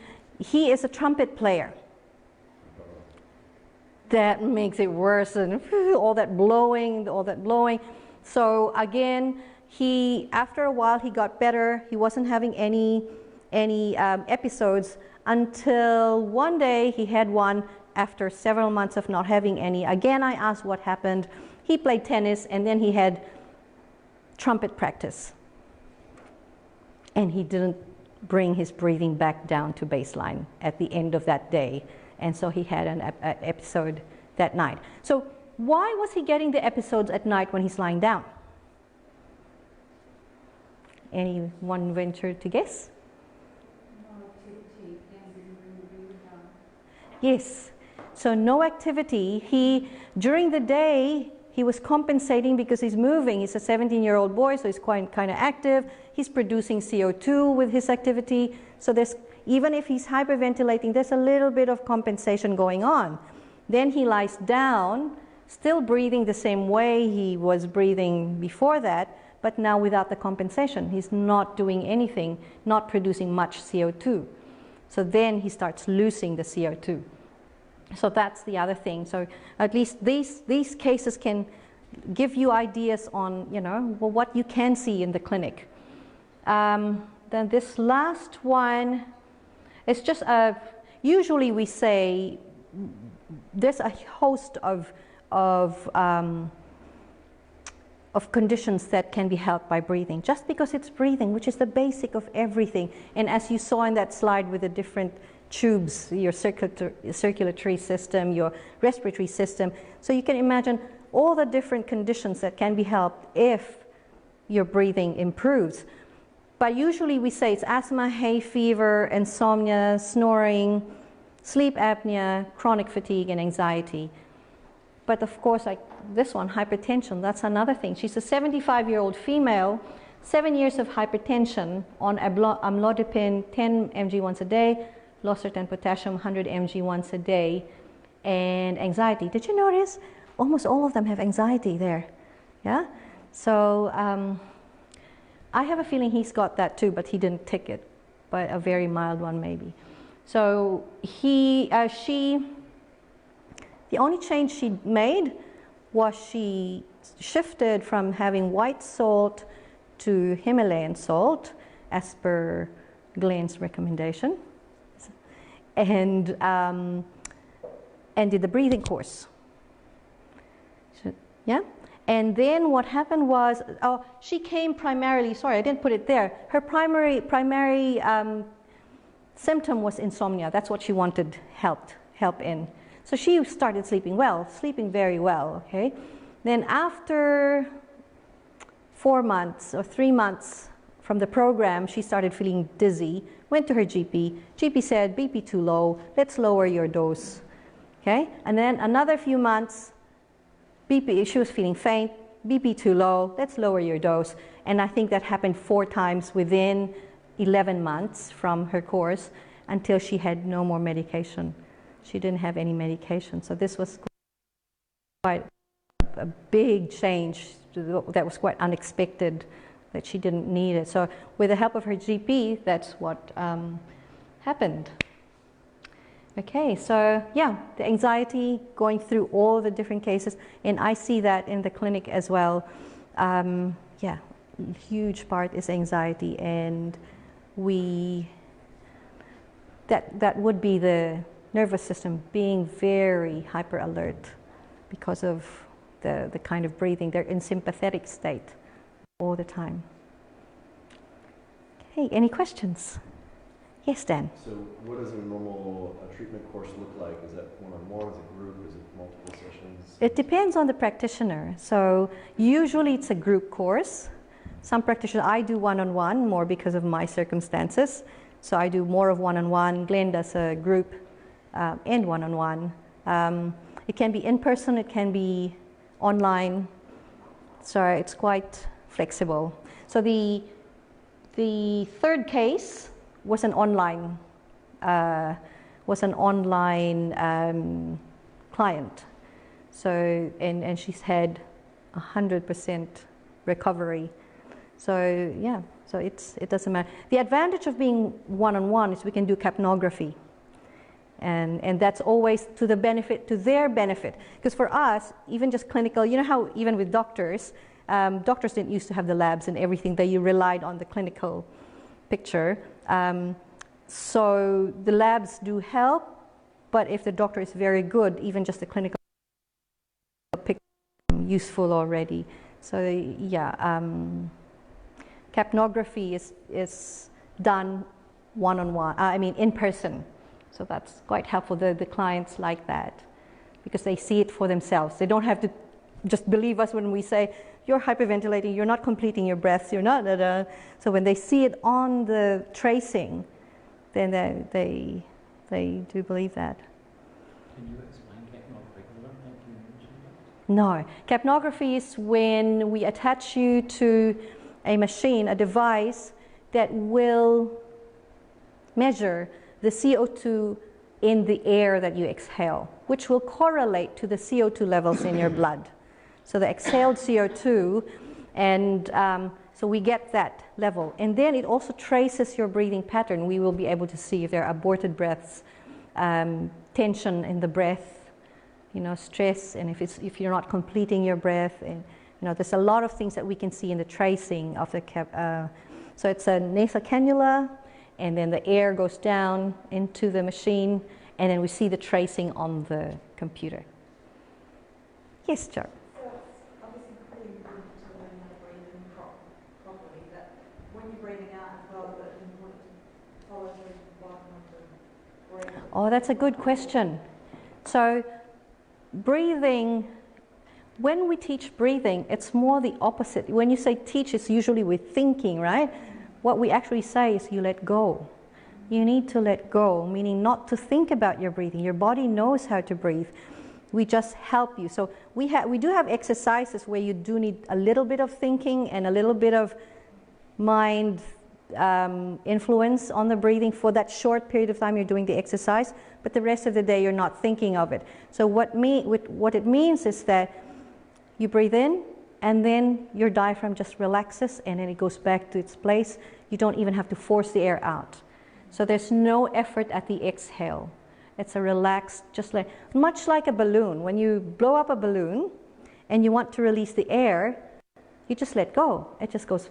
is a trumpet player. That makes it worse, and all that blowing. So again, after a while he got better. He wasn't having any episodes until one day he had one after several months of not having any. Again, I asked what happened. He played tennis, and then he had trumpet practice. And he didn't bring his breathing back down to baseline at the end of that day. And so he had an episode that night. So why was he getting the episodes at night when he's lying down? Anyone venture to guess? Yes. So no activity. During the day, he was compensating because he's moving. He's a 17-year-old boy, so he's quite kind of active. He's producing CO2 with his activity. So even if he's hyperventilating, there's a little bit of compensation going on. Then he lies down, still breathing the same way he was breathing before that, but now without the compensation. He's not doing anything, not producing much CO2. So then he starts losing the CO2. So that's the other thing. So at least these cases can give you ideas on, what you can see in the clinic. Then this last one is just usually we say there's a host of conditions that can be helped by breathing, just because it's breathing, which is the basic of everything. And as you saw in that slide with the different tubes, your circulatory system, your respiratory system, so you can imagine all the different conditions that can be helped if your breathing improves. But usually we say it's asthma, hay fever, insomnia, snoring, sleep apnea, chronic fatigue, and anxiety. But of course, like this one, hypertension, that's another thing. She's a 75-year-old female, 7 years of hypertension on amlodipine, 10 mg once a day, losartan potassium, 100 mg once a day, and anxiety. Did you notice? Almost all of them have anxiety there. Yeah? So I have a feeling he's got that too, but he didn't tick it, but a very mild one maybe. So the only change she made was she shifted from having white salt to Himalayan salt, as per Glenn's recommendation, and did the breathing course. So, yeah. And then what happened was, she came primarily. Sorry, I didn't put it there. Her primary symptom was insomnia. That's what she wanted help in. So she started sleeping very well, okay? Then after 4 months or 3 months from the program, she started feeling dizzy, went to her GP. GP said, BP too low, let's lower your dose, okay? And then another few months, BP, she was feeling faint, BP too low, let's lower your dose. And I think that happened 4 times within 11 months from her course until she had no more medication. She didn't have any medication. So this was quite a big change that was quite unexpected, that she didn't need it. So with the help of her GP, that's what happened. Okay, so yeah, the anxiety, going through all the different cases, and I see that in the clinic as well. Yeah, huge part is anxiety, and that would be the nervous system being very hyper alert because of the kind of breathing. They're in sympathetic state all the time. Okay, any questions? Yes, Dan. So what does a normal treatment course look like? Is that one-on-one, is it group, is it multiple sessions? It depends on the practitioner. So usually it's a group course. Some practitioners, I do one-on-one more because of my circumstances. So I do more of one-on-one. Glenn does a group and one-on-one. It can be in person, it can be online. So it's quite flexible. So the third case was an online was an online client. So, and she's had 100% recovery. So yeah, so it doesn't matter. The advantage of being one-on-one is we can do capnography. And that's always to the benefit, to their benefit. Because for us, even just clinical, you know how even with doctors, doctors didn't used to have the labs and everything, that you relied on the clinical picture. So the labs do help, but if the doctor is very good, even just the clinical picture is useful already. So yeah, capnography is done one-on-one, I mean in person. So that's quite helpful. The clients like that because they see it for themselves. They don't have to just believe us when we say, you're hyperventilating, you're not completing your breaths, you're not, So when they see it on the tracing, then they do believe that. Can you explain capnography? Because I don't think you mentioned No. Capnography is when we attach you to a machine, a device that will measure the CO2 in the air that you exhale, which will correlate to the CO2 levels in your blood. So the exhaled CO2, and so we get that level. And then it also traces your breathing pattern. We will be able to see if there are aborted breaths, tension in the breath, you know, stress, and if you're not completing your breath. And you know, there's a lot of things that we can see in the tracing of the so it's a nasal cannula, and then the air goes down into the machine, and then we see the tracing on the computer. Yes, Joe. So it's obviously pretty important to learn how to breathe in properly, but when you're breathing out as well, it's important to follow through the bottom of the breath. Oh, that's a good question. So breathing, when we teach breathing, it's more the opposite. When you say teach, it's usually with thinking, right? What we actually say is you let go. You need to let go, meaning not to think about your breathing. Your body knows how to breathe. We just help you. So we do have exercises where you do need a little bit of thinking and a little bit of mind influence on the breathing for that short period of time you're doing the exercise, but the rest of the day you're not thinking of it. So what it means is that you breathe in, and then your diaphragm just relaxes and then it goes back to its place. You don't even have to force the air out. So there's no effort at the exhale. It's a relaxed, just like, much like a balloon. When you blow up a balloon and you want to release the air, you just let go. It just goes.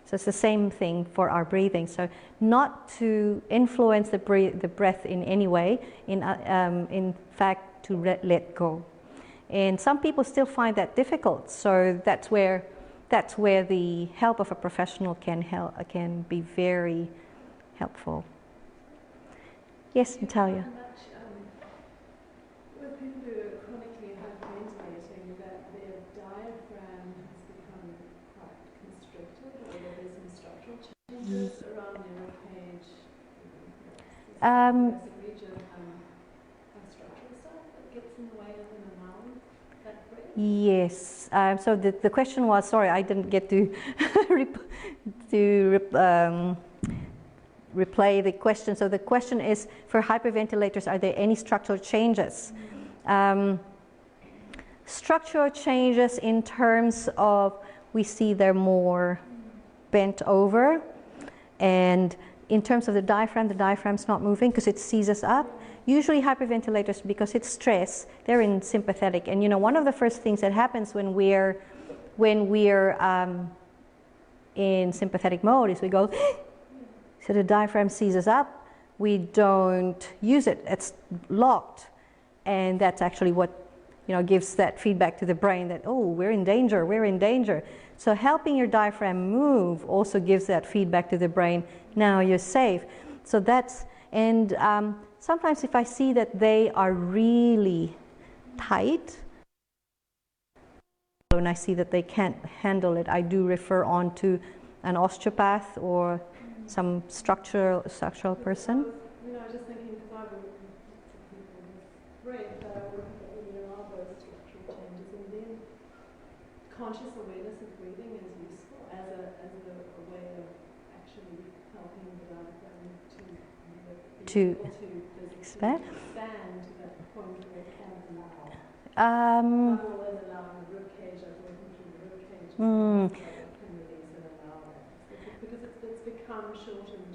So it's the same thing for our breathing. So not to influence the breath in any way, in fact, to let go. And some people still find that difficult, so that's where the help of a professional can be very helpful. Yes, Natalia. With people who are chronically hyperventilating, that their diaphragm has become quite constricted, or that there's some structural changes around their ribcage, region, structural stuff that gets in the way of them allowing that breath? Yes. So the question was, sorry, I didn't get to replay the question. So the question is, for hyperventilators, are there any structural changes? Structural changes in terms of, we see they're more bent over, and in terms of the diaphragm's not moving because it seizes up. Usually hyperventilators, because it's stress, they're in sympathetic. And you know, one of the first things that happens when we're in sympathetic mode is we go, so the diaphragm seizes up, we don't use it, it's locked. And that's actually what, you know, gives that feedback to the brain that, oh, we're in danger, we're in danger. So helping your diaphragm move also gives that feedback to the brain, now you're safe. So that's, and sometimes if I see that they are really tight, and I see that they can't handle it, I do refer on to an osteopath or some structural person. You know, I was just thinking, because I would people with breath, there are those structural changes, and then conscious awareness of breathing is useful as a way of actually helping the diaphragm to be To able to physically expand? expand to that point where it can allow. Um, Rather than allowing the rib cage, like working through the rib cage, Mm. so that it can release and allow that. Because it's become shortened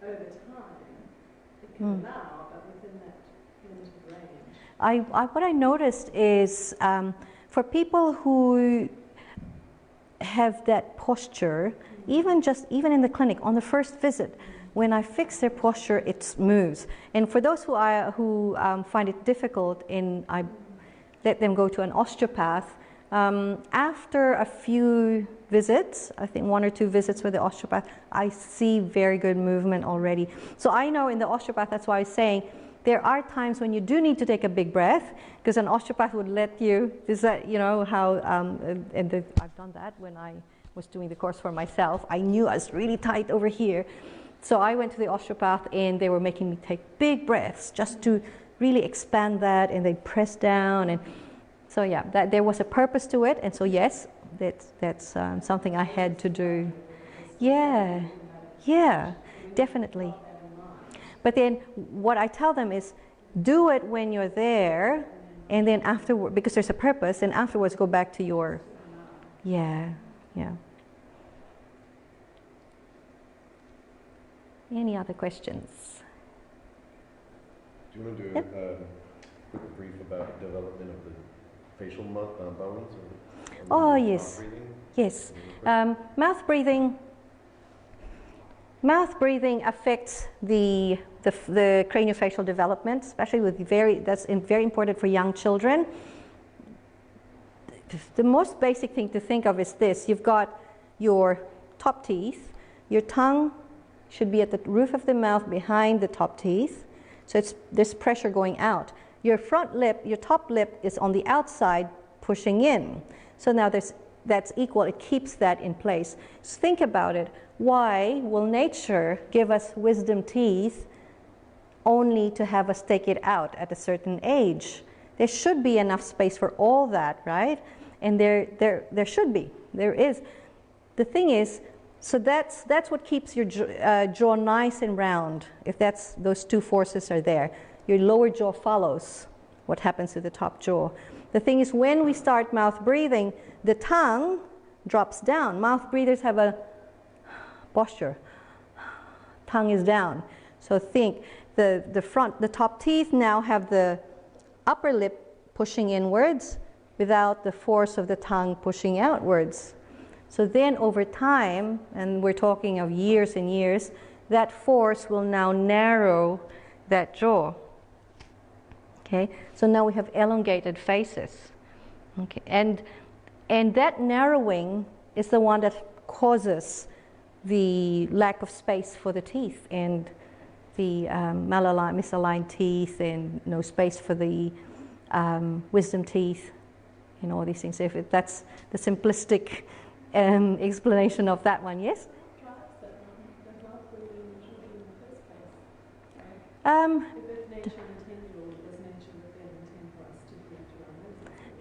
over time. It can allow, but within that limited range. what I noticed is for people who have that posture, even in the clinic on the first visit, when I fix their posture, it smooths. And for those who find it difficult, I let them go to an osteopath. After a few visits, I think 1 or 2 visits with the osteopath, I see very good movement already. So I know in the osteopath, that's why I was saying, there are times when you do need to take a big breath, because an osteopath would let you, is that, you know, how, I've done that when I was doing the course for myself. I knew I was really tight over here. So I went to the osteopath and they were making me take big breaths just to really expand that, and they press down. And so yeah, there was a purpose to it. And so yes, that's something I had to do. Yeah, definitely. But then what I tell them is, do it when you're there, and then afterward, because there's a purpose, and afterwards go back to your, yeah. Any other questions? Do you want to do a quick brief about development of the facial bones? Oh, yes. Yes. Mouth breathing affects the craniofacial development, especially with that's very important for young children. The most basic thing to think of is this. You've got your top teeth. Your tongue should be at the roof of the mouth behind the top teeth. So there's pressure going out. Your front lip, your top lip is on the outside pushing in. So now that's equal. It keeps that in place. So think about it. Why will nature give us wisdom teeth only to have us take it out at a certain age? There should be enough space for all that, right? And there should be. There is. The thing is, so that's what keeps your jaw nice and round. If those two forces are there, your lower jaw follows what happens to the top jaw. The thing is, when we start mouth breathing, the tongue drops down. Mouth breathers have a posture. Tongue is down. So think the top teeth now have the upper lip pushing inwards without the force of the tongue pushing outwards. So then over time, and we're talking of years and years, that force will now narrow that jaw. Okay, so now we have elongated faces. Okay, and that narrowing is the one that causes the lack of space for the teeth and the misaligned teeth, and no space for the wisdom teeth, and all these things. If that's the simplistic explanation of that one, yes?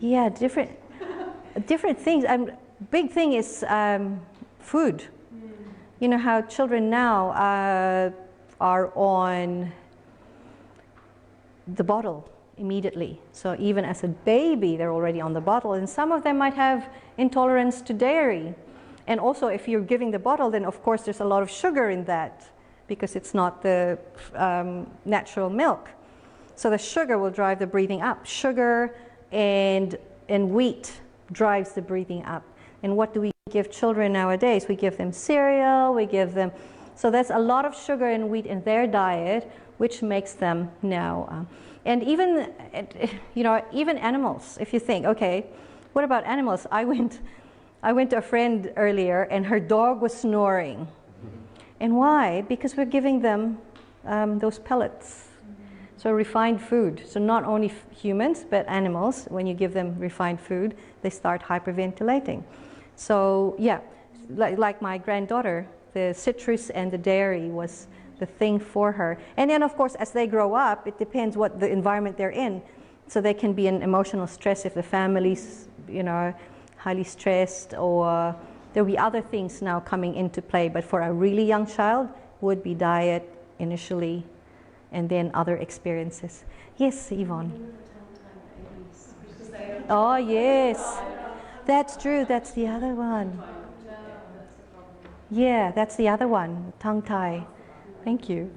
Yeah, different things. Big thing is food. You know how children now are on the bottle immediately. So even as a baby, they're already on the bottle, and some of them might have intolerance to dairy. And also, if you're giving the bottle, then of course there's a lot of sugar in that, because it's not the natural milk. So the sugar will drive the breathing up. Sugar and wheat drives the breathing up. And what do we give children nowadays? We give them cereal, we give them, so there's a lot of sugar and wheat in their diet, which makes them now, and even, you know, even animals, if you think, okay, what about animals? I went to a friend earlier and her dog was snoring. And why? Because we're giving them those pellets. So refined food. So not only humans, but animals, when you give them refined food, they start hyperventilating. So yeah, like my granddaughter, the citrus and the dairy was the thing for her. And then of course, as they grow up, it depends what the environment they're in. So they can be in emotional stress if the family's, you know, highly stressed, or there'll be other things now coming into play. But for a really young child, would be diet initially, and then other experiences. Yes, Yvonne. Oh, yes. That's true. That's the other one. Yeah, that's the other one. Tongue tie. Thank you.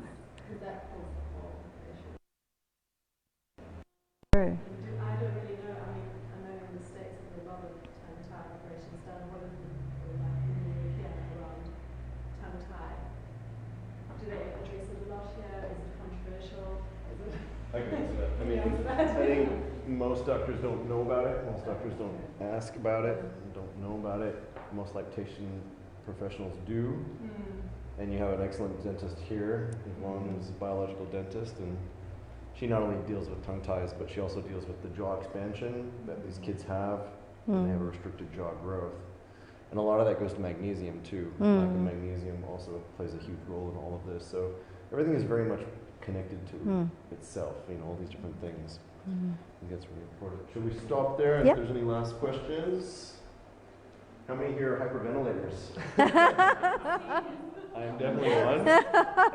True. I don't really know. I mean, I know in the States there's a lot of tongue tie operations done. What is it like in the UK around tongue tie? Do they address it a lot here? Is it controversial? Is it I can answer that. I mean, I think most doctors don't know about it. Most doctors don't ask about it. Don't know about it. Most lactation professionals do. And you have an excellent dentist here. Yvonne is a biological dentist, and she not only deals with tongue ties, but she also deals with the jaw expansion that these kids have, and they have a restricted jaw growth. And a lot of that goes to magnesium too. Lack of magnesium also plays a huge role in all of this. So everything is very much connected to itself, you know, all these different things. I think that's really important. Should we stop there? And if there's any last questions? How many here are hyperventilators? I am definitely one,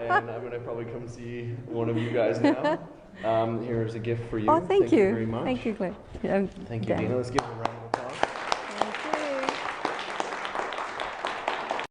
and I'm going to probably come see one of you guys now. Here's a gift for you. Oh, thank you. Very much. Thank you, Claire. Thank you, Dina. Let's give a round of